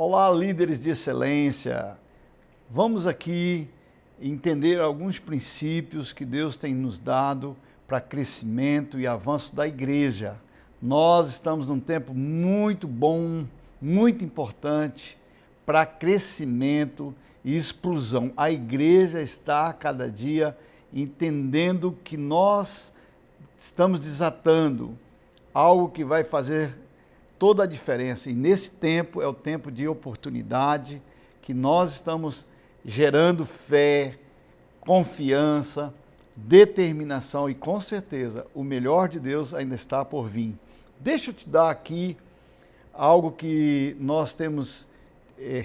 Olá, líderes de excelência. Vamos aqui entender alguns princípios que Deus tem nos dado para crescimento e avanço da igreja. Nós estamos num tempo muito bom, muito importante para crescimento e explosão. A igreja está a cada dia entendendo que nós estamos desatando algo que vai fazer toda a diferença. E nesse tempo é o tempo de oportunidade, que nós estamos gerando fé, confiança, determinação e com certeza o melhor de Deus ainda está por vir. Deixa eu te dar aqui algo que nós temos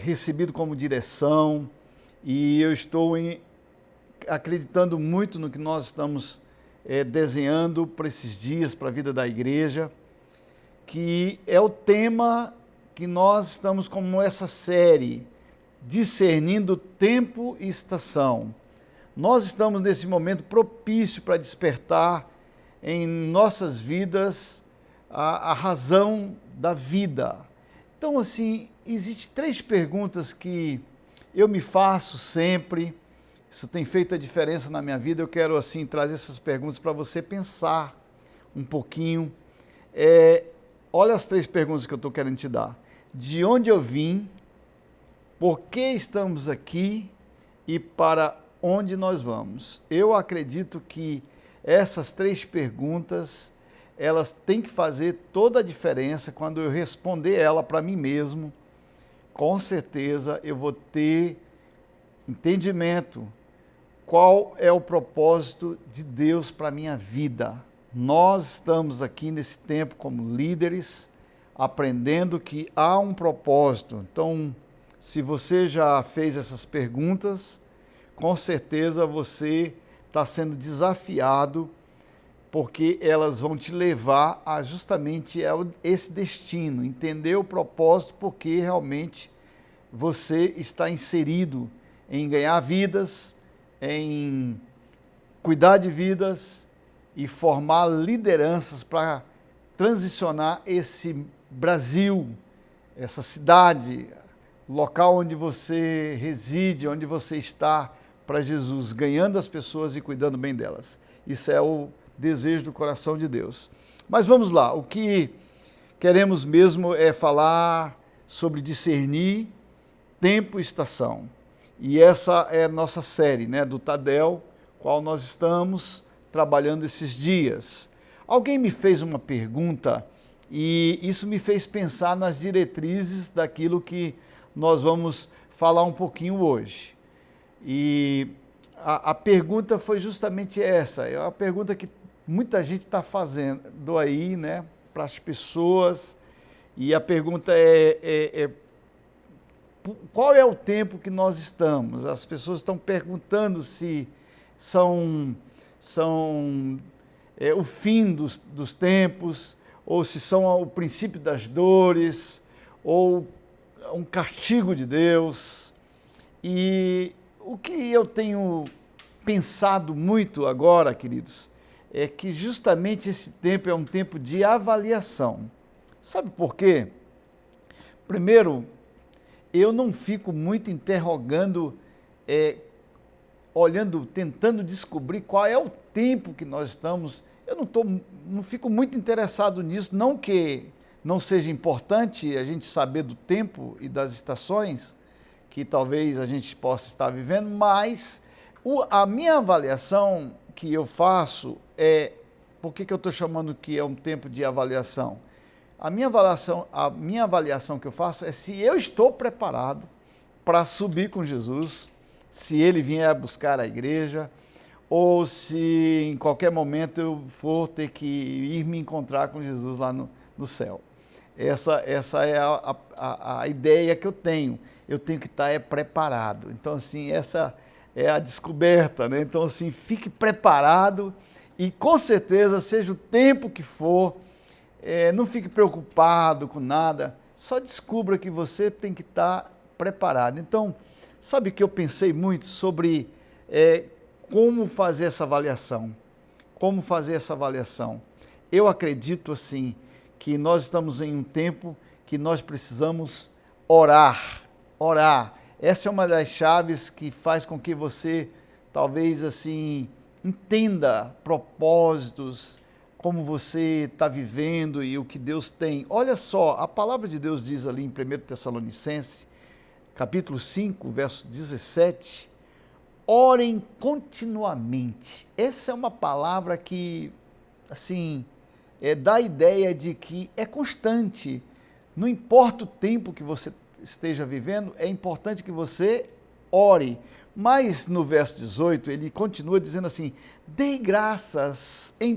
recebido como direção e eu estou acreditando muito no que nós estamos desenhando para esses dias, para a vida da igreja, que é o tema que nós estamos como essa série, discernindo tempo e estação. Nós estamos nesse momento propício para despertar em nossas vidas a razão da vida. Então, assim, existem 3 perguntas que eu me faço sempre, isso tem feito a diferença na minha vida, eu quero, assim, trazer essas perguntas para você pensar um pouquinho. Olha as 3 perguntas que eu estou querendo te dar. De onde eu vim, por que estamos aqui e para onde nós vamos? Eu acredito que essas 3 perguntas, elas têm que fazer toda a diferença quando eu responder ela para mim mesmo. Com certeza eu vou ter entendimento qual é o propósito de Deus para a minha vida. Nós estamos aqui nesse tempo como líderes, aprendendo que há um propósito. Então, se você já fez essas perguntas, com certeza você está sendo desafiado, porque elas vão te levar a justamente esse destino, entender o propósito, porque realmente você está inserido em ganhar vidas, em cuidar de vidas e formar lideranças para transicionar esse Brasil, essa cidade, local onde você reside, onde você está, para Jesus, ganhando as pessoas e cuidando bem delas. Isso é o desejo do coração de Deus. Mas vamos lá, o que queremos mesmo é falar sobre discernir tempo e estação. E essa é a nossa série, né, do Tadel, qual nós estamos trabalhando esses dias. Alguém me fez uma pergunta e isso me fez pensar nas diretrizes daquilo que nós vamos falar um pouquinho hoje. E a pergunta foi justamente essa, é uma pergunta que muita gente está fazendo aí, né, para as pessoas, e a pergunta qual é o tempo que nós estamos? As pessoas estão perguntando se são o fim dos tempos, ou se são o princípio das dores, ou um castigo de Deus. E o que eu tenho pensado muito agora, queridos, é que justamente esse tempo é um tempo de avaliação. Sabe por quê? Primeiro, eu não fico muito interrogando, olhando, tentando descobrir qual é o tempo que nós estamos. Eu não fico muito interessado nisso, não que não seja importante a gente saber do tempo e das estações que talvez a gente possa estar vivendo, mas a minha avaliação que eu faço por que eu estou chamando que é um tempo de avaliação? A minha avaliação que eu faço é se eu estou preparado para subir com Jesus, se ele vier buscar a igreja, ou se em qualquer momento eu for ter que ir me encontrar com Jesus lá no céu. Essa é a ideia que eu tenho. Eu tenho que estar preparado. Então, assim, essa é a descoberta, né? Então, assim, fique preparado e, com certeza, seja o tempo que for, não fique preocupado com nada, só descubra que você tem que estar preparado. Então, sabe que eu pensei muito sobre como fazer essa avaliação? Como fazer essa avaliação? Eu acredito, assim, que nós estamos em um tempo que nós precisamos orar. Orar. Essa é uma das chaves que faz com que você, talvez assim, entenda propósitos, como você está vivendo e o que Deus tem. Olha só, a palavra de Deus diz ali em 1 Tessalonicenses, capítulo 5, verso 17, orem continuamente. Essa é uma palavra que, assim, dá a ideia de que é constante. Não importa o tempo que você esteja vivendo, é importante que você ore. Mas no verso 18, ele continua dizendo assim: dê graças em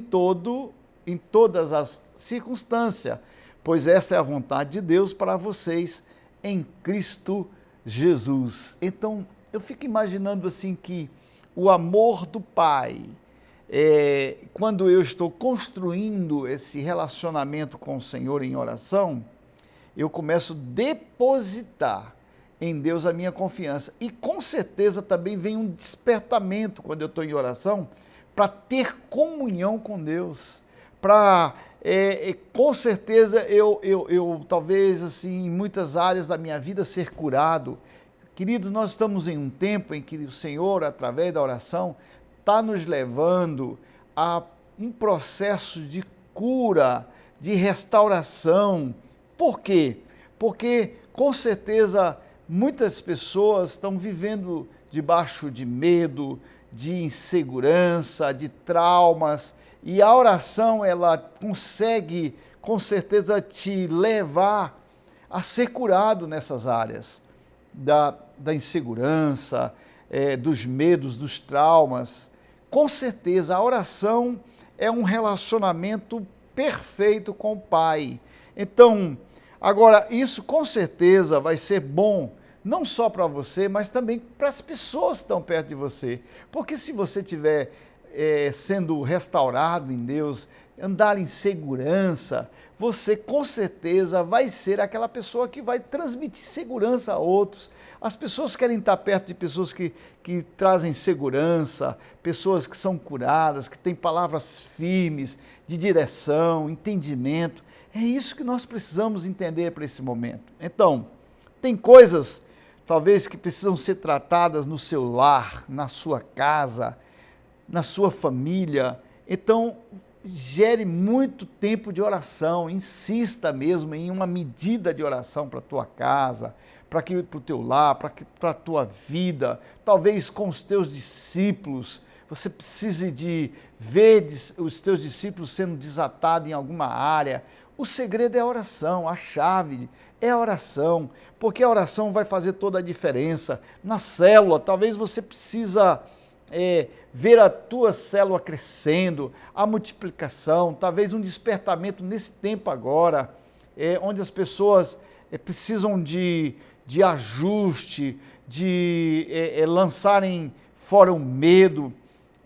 todas as circunstâncias, pois essa é a vontade de Deus para vocês em Cristo Jesus. Então, eu fico imaginando assim que o amor do Pai, quando eu estou construindo esse relacionamento com o Senhor em oração, eu começo a depositar em Deus a minha confiança. E com certeza também vem um despertamento quando eu estou em oração para ter comunhão com Deus. Para, com certeza, eu talvez assim, em muitas áreas da minha vida ser curado. Queridos, nós estamos em um tempo em que o Senhor, através da oração, está nos levando a um processo de cura, de restauração. Por quê? Porque, com certeza, muitas pessoas estão vivendo debaixo de medo, de insegurança, de traumas, e a oração, ela consegue, com certeza, te levar a ser curado nessas áreas da insegurança, dos medos, dos traumas. Com certeza, a oração é um relacionamento perfeito com o Pai. Então, agora, isso com certeza vai ser bom, não só para você, mas também para as pessoas que estão perto de você. Porque se você estiver sendo restaurado em Deus, andar em segurança, você com certeza vai ser aquela pessoa que vai transmitir segurança a outros. As pessoas querem estar perto de pessoas que trazem segurança, pessoas que são curadas, que têm palavras firmes, de direção, entendimento. É isso que nós precisamos entender para esse momento. Então, tem coisas, talvez, que precisam ser tratadas no seu lar, na sua casa, na sua família. Então, gere muito tempo de oração, insista mesmo em uma medida de oração para a tua casa, para o teu lar, para a tua vida, talvez com os teus discípulos. Você precise de ver os teus discípulos sendo desatados em alguma área. O segredo é a oração, a chave é a oração, porque a oração vai fazer toda a diferença. Na célula, talvez você precisa ver a tua célula crescendo, a multiplicação, talvez um despertamento nesse tempo agora, onde as pessoas precisam de ajuste, de lançarem fora o medo,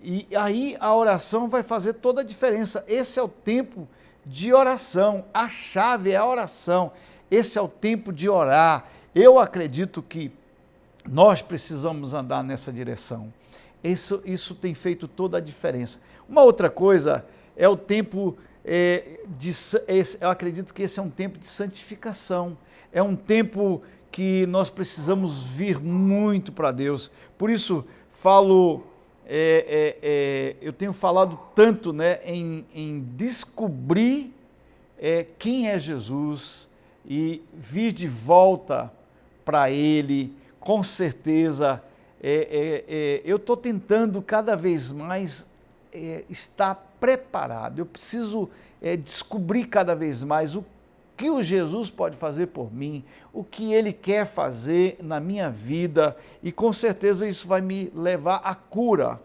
e aí a oração vai fazer toda a diferença. Esse é o tempo de oração, a chave é a oração, esse é o tempo de orar. Eu acredito que nós precisamos andar nessa direção. Isso tem feito toda a diferença. Uma outra coisa é o tempo eu acredito que esse é um tempo de santificação, é um tempo que nós precisamos vir muito para Deus. Por isso, eu tenho falado tanto, né, em descobrir quem é Jesus e vir de volta para Ele. Com certeza, eu estou tentando cada vez mais estar preparado. Eu preciso descobrir cada vez mais o que o Jesus pode fazer por mim, o que Ele quer fazer na minha vida, e com certeza isso vai me levar à cura.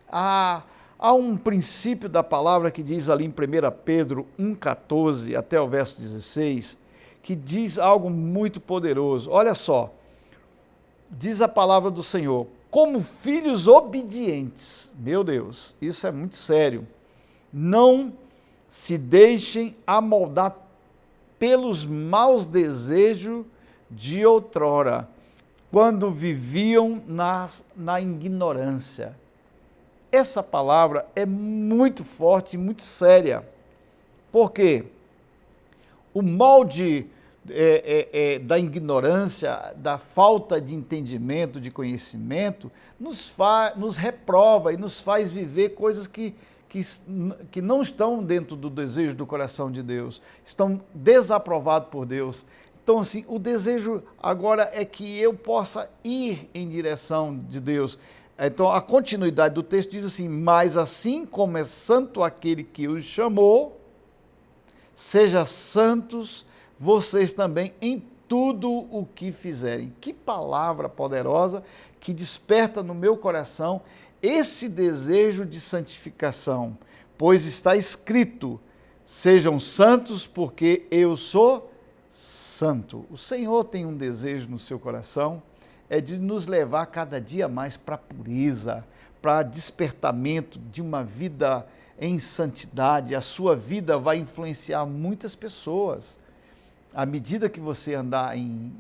Há um princípio da palavra que diz ali em 1 Pedro 1,14 até o verso 16, que diz algo muito poderoso. Olha só, diz a palavra do Senhor: como filhos obedientes, meu Deus, isso é muito sério, não se deixem amoldar pelos maus desejos de outrora, quando viviam na ignorância. Essa palavra é muito forte e muito séria, porque o molde da ignorância, da falta de entendimento, de conhecimento, nos reprova e nos faz viver coisas que não estão dentro do desejo do coração de Deus, estão desaprovados por Deus. Então, assim, o desejo agora é que eu possa ir em direção de Deus. Então, a continuidade do texto diz assim: mas assim como é santo aquele que os chamou, seja santos vocês também em tudo o que fizerem. Que palavra poderosa que desperta no meu coração esse desejo de santificação, pois está escrito: sejam santos porque eu sou santo. O Senhor tem um desejo no seu coração, é de nos levar cada dia mais para a pureza, para despertamento de uma vida em santidade. A sua vida vai influenciar muitas pessoas. À medida que você andar em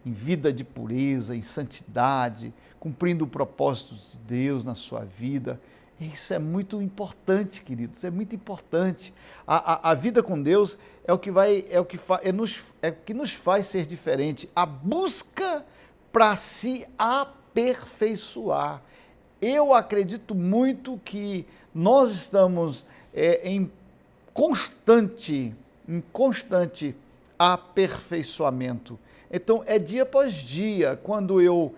vida de pureza, em santidade, cumprindo o propósito de Deus na sua vida, isso é muito importante, queridos, é muito importante. A vida com Deus é o que nos faz ser diferente. A busca para se aperfeiçoar. Eu acredito muito que nós estamos em constante aperfeiçoamento. Então, é dia após dia, quando eu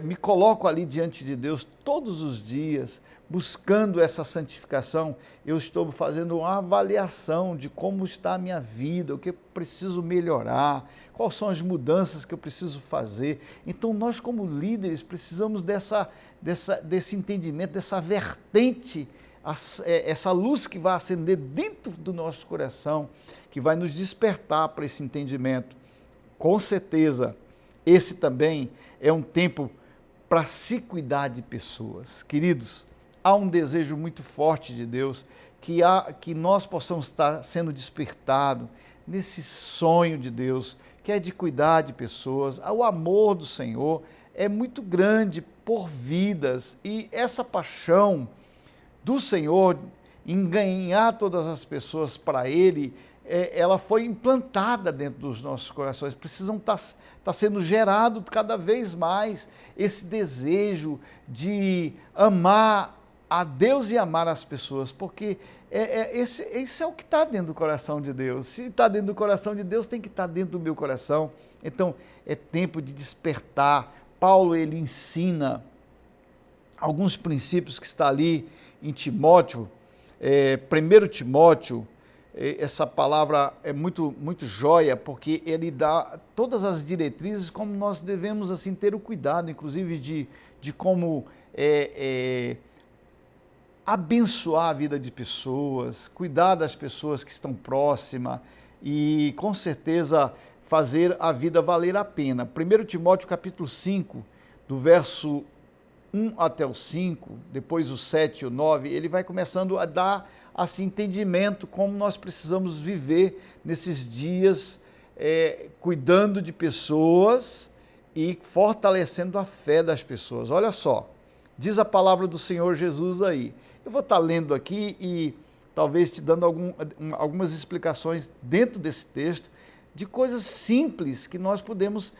me coloco ali diante de Deus todos os dias, buscando essa santificação, eu estou fazendo uma avaliação de como está a minha vida, o que eu preciso melhorar, quais são as mudanças que eu preciso fazer. Então, nós como líderes precisamos desse entendimento, dessa vertente, essa luz que vai acender dentro do nosso coração, que vai nos despertar para esse entendimento. Com certeza, esse também é um tempo para se cuidar de pessoas. Queridos, há um desejo muito forte de Deus que nós possamos estar sendo despertados nesse sonho de Deus, que é de cuidar de pessoas. O amor do Senhor é muito grande por vidas, e essa paixão do Senhor em ganhar todas as pessoas para Ele, ela foi implantada dentro dos nossos corações. Precisam estar sendo gerado cada vez mais esse desejo de amar a Deus e amar as pessoas, porque esse é o que está dentro do coração de Deus. Se está dentro do coração de Deus, tem que estar dentro do meu coração. Então, é tempo de despertar. Paulo, ele ensina alguns princípios que está ali em Timóteo, 1 Timóteo, essa palavra é muito joia, porque ele dá todas as diretrizes como nós devemos assim ter o cuidado, inclusive de como abençoar a vida de pessoas, cuidar das pessoas que estão próximas e com certeza fazer a vida valer a pena. 1 Timóteo capítulo 5, do verso 1 até o 5, depois o 7 e o 9, ele vai começando a dar assim, entendimento como nós precisamos viver nesses dias, cuidando de pessoas e fortalecendo a fé das pessoas. Olha só, diz a palavra do Senhor Jesus aí. Eu vou estar lendo aqui e talvez te dando algumas explicações dentro desse texto de coisas simples que nós podemos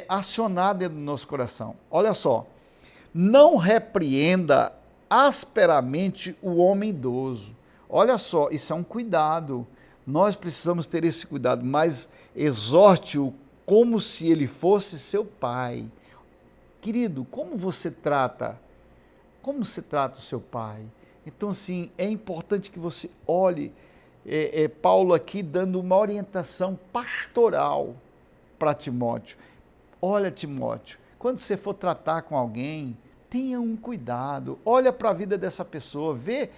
acionar dentro do nosso coração. Olha só. Não repreenda asperamente o homem idoso. Olha só, isso é um cuidado. Nós precisamos ter esse cuidado, mas exorte-o como se ele fosse seu pai. Querido, como você trata o seu pai? Então, assim, é importante que você olhe, Paulo aqui dando uma orientação pastoral para Timóteo. Olha, Timóteo, quando você for tratar com alguém, tenha um cuidado, olha para a vida dessa pessoa, vê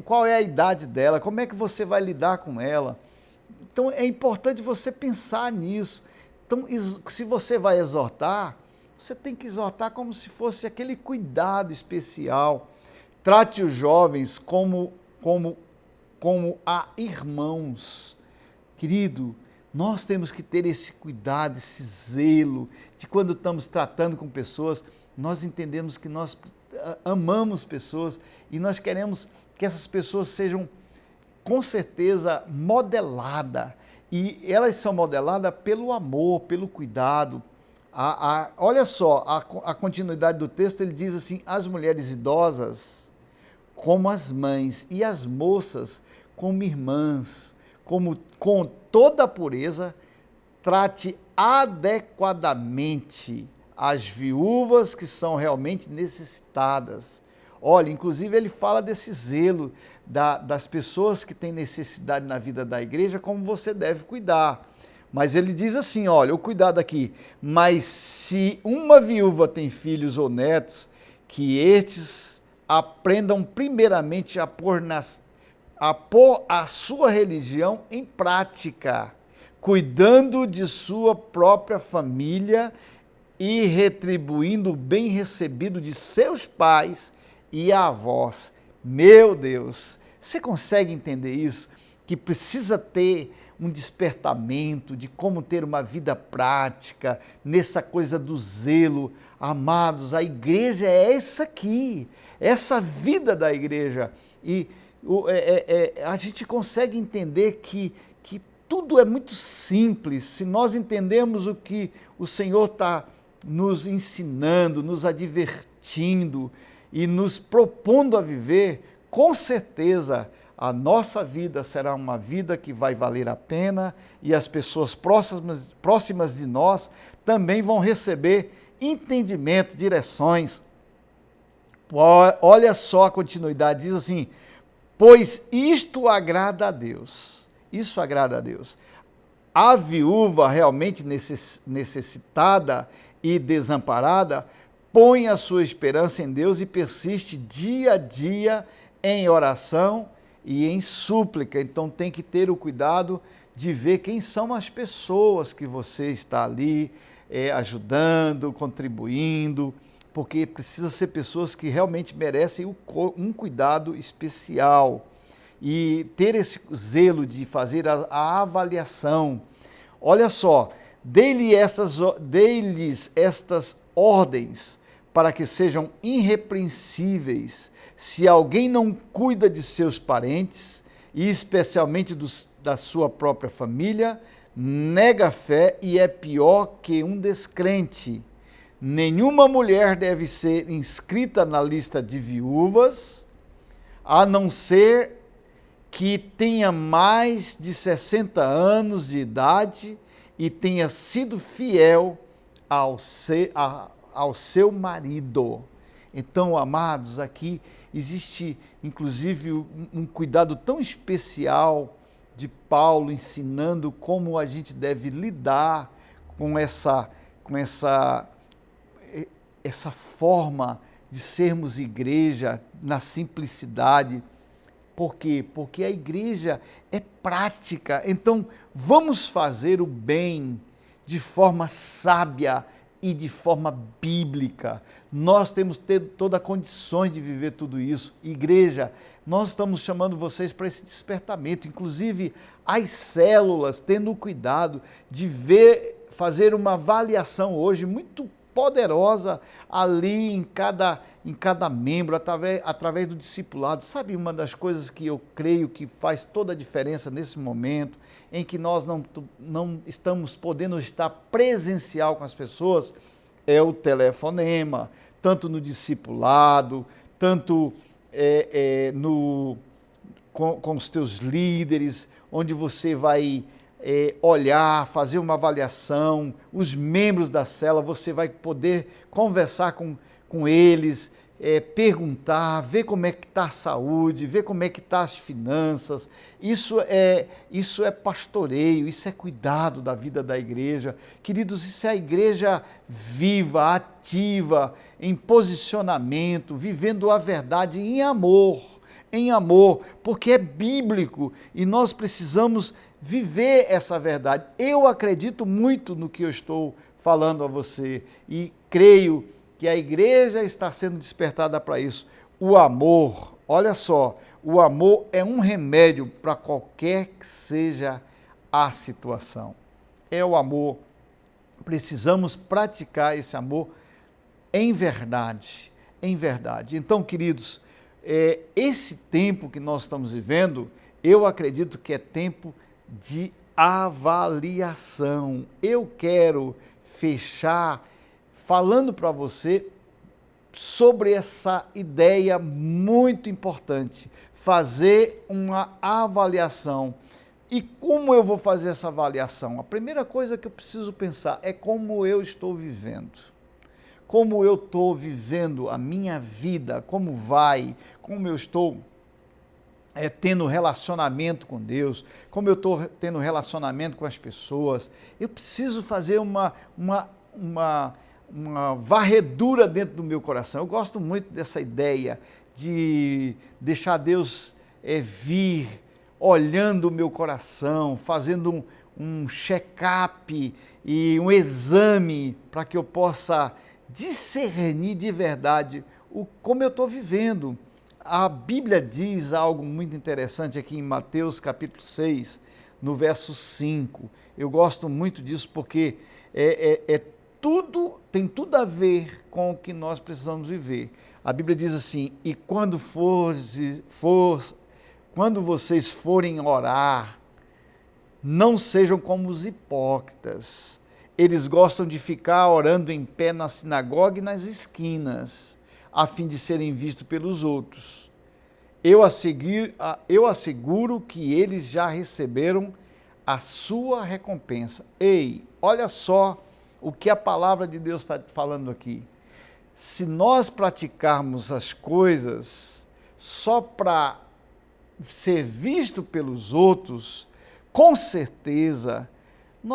qual é a idade dela, como é que você vai lidar com ela. Então é importante você pensar nisso. Então, se você vai exortar, você tem que exortar como se fosse aquele cuidado especial. Trate os jovens como a irmãos. Querido, nós temos que ter esse cuidado, esse zelo, de quando estamos tratando com pessoas, nós entendemos que nós amamos pessoas e nós queremos que essas pessoas sejam, com certeza, modeladas e elas são modeladas pelo amor, pelo cuidado. Olha só, a continuidade do texto, ele diz assim, as mulheres idosas como as mães e as moças como irmãs, como com toda a pureza, trate adequadamente as viúvas que são realmente necessitadas. Olha, inclusive ele fala desse zelo das pessoas que têm necessidade na vida da igreja, como você deve cuidar. Mas ele diz assim, olha, o cuidado aqui, mas se uma viúva tem filhos ou netos, que estes aprendam primeiramente a pôr a sua religião em prática, cuidando de sua própria família e retribuindo o bem recebido de seus pais e avós. Meu Deus, você consegue entender isso? Que precisa ter um despertamento de como ter uma vida prática, nessa coisa do zelo. Amados, a igreja é essa aqui, essa vida da igreja. E a gente consegue entender que tudo é muito simples, se nós entendermos o que o Senhor está nos ensinando, nos advertindo e nos propondo a viver, com certeza a nossa vida será uma vida que vai valer a pena e as pessoas próximas de nós também vão receber entendimento, direções. Olha só a continuidade, diz assim, pois isto agrada a Deus. Isso agrada a Deus. A viúva realmente necessitada e desamparada põe a sua esperança em Deus e persiste dia a dia em oração e em súplica. Então tem que ter o cuidado de ver quem são as pessoas que você está ali ajudando, contribuindo, porque precisa ser pessoas que realmente merecem um cuidado especial e ter esse zelo de fazer a avaliação. Olha só, dê-lhes estas ordens para que sejam irrepreensíveis. Se alguém não cuida de seus parentes, e especialmente da sua própria família, nega a fé e é pior que um descrente. Nenhuma mulher deve ser inscrita na lista de viúvas, a não ser que tenha mais de 60 anos de idade e tenha sido fiel ao seu marido. Então, amados, aqui existe inclusive um cuidado tão especial de Paulo ensinando como a gente deve lidar com essa forma de sermos igreja na simplicidade. Por quê? Porque a igreja é prática. Então, vamos fazer o bem de forma sábia e de forma bíblica. Nós temos que ter todas as condições de viver tudo isso. Igreja, nós estamos chamando vocês para esse despertamento, inclusive as células, tendo o cuidado de fazer uma avaliação hoje muito poderosa ali em cada membro, através do discipulado. Sabe, uma das coisas que eu creio que faz toda a diferença nesse momento, em que nós não estamos podendo estar presencial com as pessoas, é o telefonema, tanto no discipulado, tanto com os teus líderes, onde você vai olhar, fazer uma avaliação, os membros da célula, você vai poder conversar com eles, perguntar, ver como é que está a saúde, ver como é que está as finanças. Isso é pastoreio, isso é cuidado da vida da igreja. Queridos, isso é a igreja viva, ativa, em posicionamento, vivendo a verdade em amor, porque é bíblico e nós precisamos viver essa verdade. Eu acredito muito no que eu estou falando a você e creio que a igreja está sendo despertada para isso. O amor, olha só, o amor é um remédio para qualquer que seja a situação. É o amor. Precisamos praticar esse amor em verdade, em verdade. Então, queridos, esse tempo que nós estamos vivendo, eu acredito que é tempo de avaliação. Eu quero fechar falando para você sobre essa ideia muito importante, fazer uma avaliação. E como eu vou fazer essa avaliação? A primeira coisa que eu preciso pensar é como eu estou vivendo. Como eu estou vivendo a minha vida, como vai, como eu estou tendo relacionamento com Deus, como eu estou tendo relacionamento com as pessoas. Eu preciso fazer uma varredura dentro do meu coração. Eu gosto muito dessa ideia de deixar Deus vir olhando o meu coração, fazendo um check-up e um exame para que eu possa discernir de verdade como eu estou vivendo. A Bíblia diz algo muito interessante aqui em Mateus capítulo 6, no verso 5. Eu gosto muito disso porque tem tudo a ver com o que nós precisamos viver. A Bíblia diz assim: e quando vocês forem orar, não sejam como os hipócritas. Eles gostam de ficar orando em pé na sinagoga e nas esquinas, a fim de serem vistos pelos outros. Eu asseguro que eles já receberam a sua recompensa. Ei, olha só o que a palavra de Deus está falando aqui. Se nós praticarmos as coisas só para ser visto pelos outros, com certeza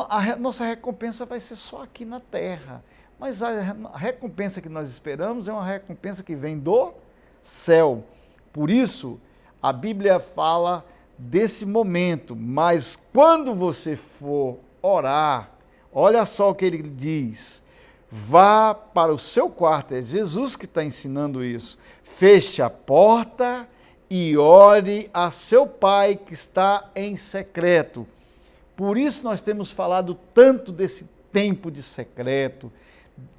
a nossa recompensa vai ser só aqui na terra. Mas a recompensa que nós esperamos é uma recompensa que vem do céu. Por isso, a Bíblia fala desse momento. Mas quando você for orar, olha só o que ele diz: vá para o seu quarto. É Jesus que está ensinando isso. Feche a porta e ore a seu Pai que está em secreto. Por isso nós temos falado tanto desse tempo de secreto,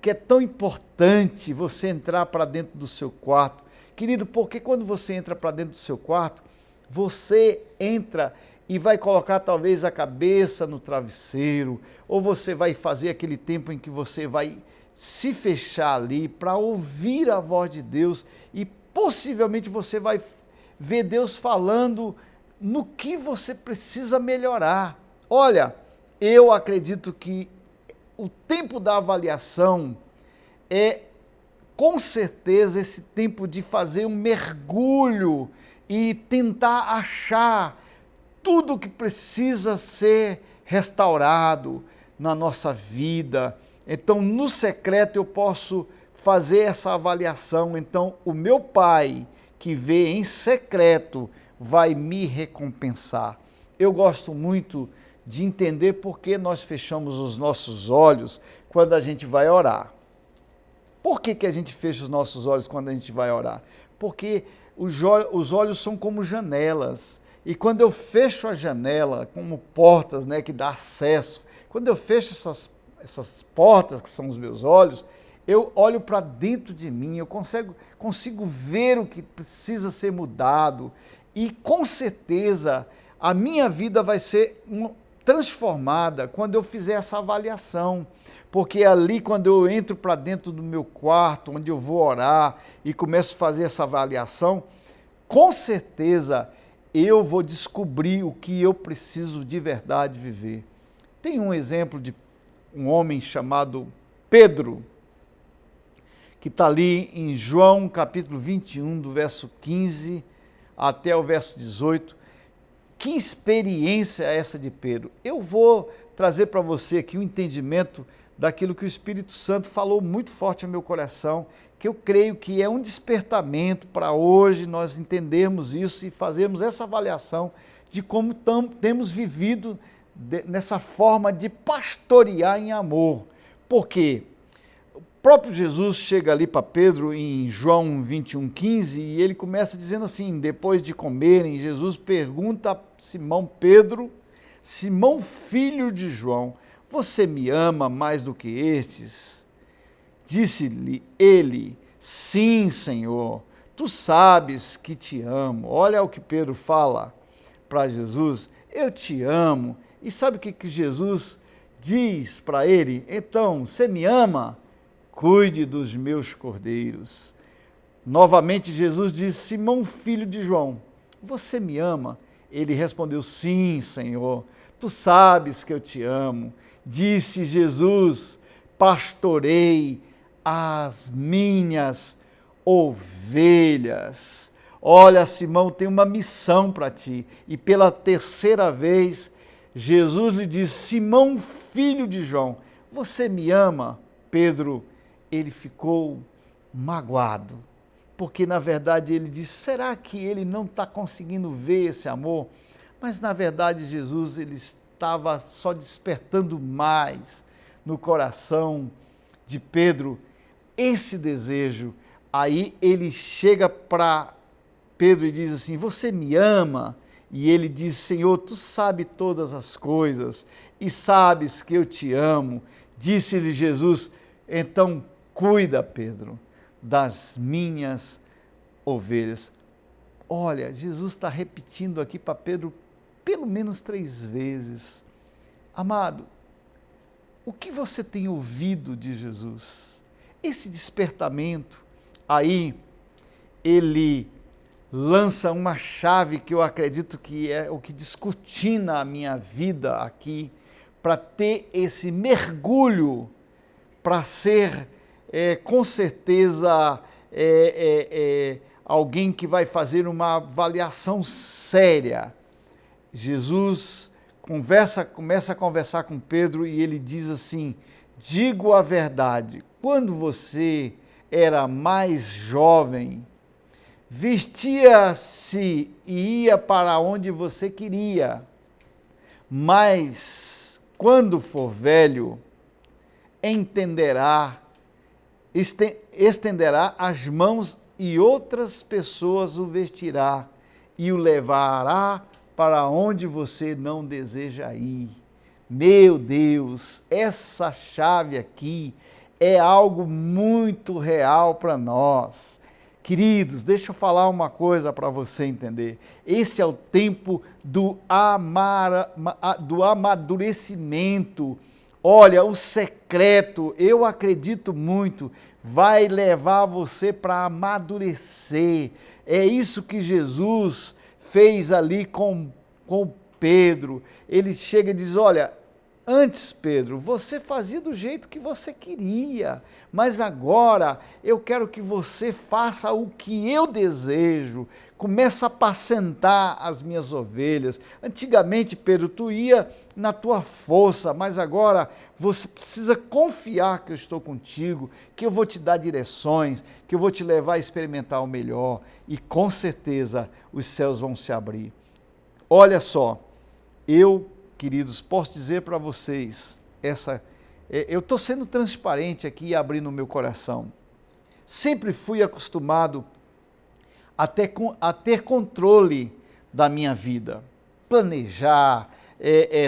que é tão importante você entrar para dentro do seu quarto. Querido, porque quando você entra para dentro do seu quarto, você entra e vai colocar talvez a cabeça no travesseiro, ou você vai fazer aquele tempo em que você vai se fechar ali para ouvir a voz de Deus e possivelmente você vai ver Deus falando no que você precisa melhorar. Olha, eu acredito que o tempo da avaliação é, com certeza, esse tempo de fazer um mergulho e tentar achar tudo que precisa ser restaurado na nossa vida. Então, no secreto, eu posso fazer essa avaliação. Então, o meu Pai, que vê em secreto, vai me recompensar. Eu gosto muito de entender por que nós fechamos os nossos olhos quando a gente vai orar. Por que a gente fecha os nossos olhos quando a gente vai orar? Porque os olhos são como janelas. E quando eu fecho a janela, como portas, né, que dá acesso, quando eu fecho essas portas, que são os meus olhos, eu olho para dentro de mim, eu consigo ver o que precisa ser mudado. E com certeza a minha vida vai ser transformada quando eu fizer essa avaliação, porque ali quando eu entro para dentro do meu quarto, onde eu vou orar e começo a fazer essa avaliação, com certeza eu vou descobrir o que eu preciso de verdade viver. Tem um exemplo de um homem chamado Pedro, que está ali em João capítulo 21, do verso 15 até o verso 18, Que experiência é essa de Pedro? Eu vou trazer para você aqui um entendimento daquilo que o Espírito Santo falou muito forte ao meu coração, que eu creio que é um despertamento para hoje nós entendermos isso e fazermos essa avaliação de como temos vivido nessa forma de pastorear em amor. Porque o próprio Jesus chega ali para Pedro em João 21:15 e ele começa dizendo assim, depois de comerem, Jesus pergunta a Simão Pedro, Simão filho de João, você me ama mais do que estes? Disse-lhe ele, sim, Senhor, tu sabes que te amo. Olha o que Pedro fala para Jesus, eu te amo E sabe o que Jesus diz para ele? Então, você me ama? Cuide dos meus cordeiros. Novamente Jesus disse: Simão, filho de João, você me ama? Ele respondeu: sim, Senhor, tu sabes que eu te amo. Disse Jesus: pastorei as minhas ovelhas. Olha, Simão, tem uma missão para ti. E pela terceira vez, Jesus lhe disse: Simão, filho de João, você me ama? Pedro, ele ficou magoado, porque na verdade ele disse: será que ele não está conseguindo ver esse amor? Mas na verdade Jesus, ele estava só despertando mais no coração de Pedro esse desejo. Aí ele chega para Pedro e diz assim: você me ama? E ele diz: Senhor, tu sabes todas as coisas e sabes que eu te amo. Disse-lhe Jesus: então cuida, Pedro, das minhas ovelhas. Olha, Jesus está repetindo aqui para Pedro pelo menos 3 vezes. Amado, o que você tem ouvido de Jesus? Esse despertamento aí, ele lança uma chave que eu acredito que é o que descortina a minha vida aqui, para ter esse mergulho, para ser, com certeza, alguém que vai fazer uma avaliação séria. Jesus começa a conversar com Pedro e ele diz assim: digo a verdade, quando você era mais jovem, vestia-se e ia para onde você queria, mas quando for velho, estenderá as mãos e outras pessoas o vestirá e o levará para onde você não deseja ir. Meu Deus, essa chave aqui é algo muito real para nós. Queridos, deixa eu falar uma coisa para você entender. Esse é o tempo do amadurecimento. Olha, o secreto, eu acredito muito, vai levar você para amadurecer. É isso que Jesus fez ali com Pedro. Ele chega e diz: olha, antes, Pedro, você fazia do jeito que você queria, mas agora eu quero que você faça o que eu desejo. Começa a apacentar as minhas ovelhas. Antigamente, Pedro, tu ia na tua força, mas agora você precisa confiar que eu estou contigo, que eu vou te dar direções, que eu vou te levar a experimentar o melhor, e com certeza os céus vão se abrir. Olha só, queridos, posso dizer para vocês, eu estou sendo transparente aqui e abrindo o meu coração. Sempre fui acostumado a ter controle da minha vida, planejar,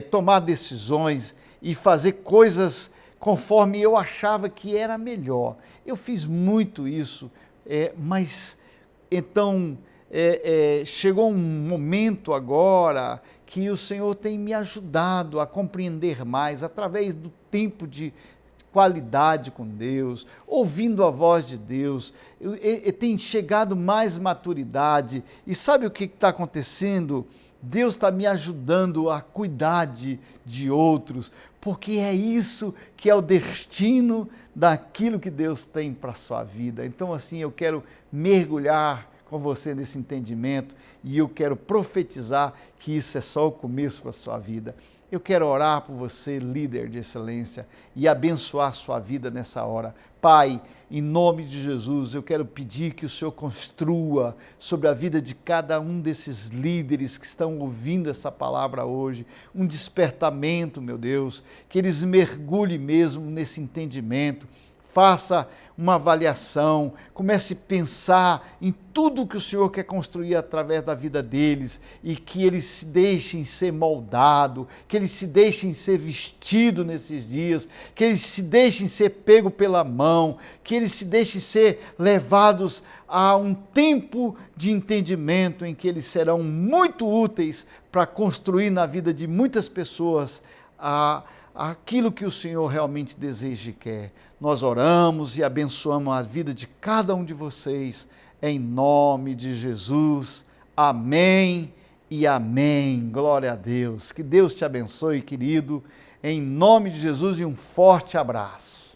tomar decisões e fazer coisas conforme eu achava que era melhor. Eu fiz muito isso, mas então chegou um momento agora que o Senhor tem me ajudado a compreender mais, através do tempo de qualidade com Deus, ouvindo a voz de Deus, tem chegado mais maturidade. E sabe o que está acontecendo? Deus está me ajudando a cuidar de outros, porque é isso que é o destino daquilo que Deus tem para a sua vida. Então, assim, eu quero mergulhar com você nesse entendimento e eu quero profetizar que isso é só o começo para a sua vida. Eu quero orar por você, líder de excelência, e abençoar a sua vida nessa hora. Pai, em nome de Jesus, eu quero pedir que o Senhor construa sobre a vida de cada um desses líderes que estão ouvindo essa palavra hoje, um despertamento, meu Deus, que eles mergulhem mesmo nesse entendimento. faça uma avaliação, comece a pensar em tudo que o Senhor quer construir através da vida deles e que eles se deixem ser moldados, que eles se deixem ser vestidos nesses dias, que eles se deixem ser pego pela mão, que eles se deixem ser levados a um tempo de entendimento em que eles serão muito úteis para construir na vida de muitas pessoas aquilo que o Senhor realmente deseja e quer. Nós oramos e abençoamos a vida de cada um de vocês, em nome de Jesus. Amém e amém. Glória a Deus. Que Deus te abençoe, querido, em nome de Jesus, e um forte abraço.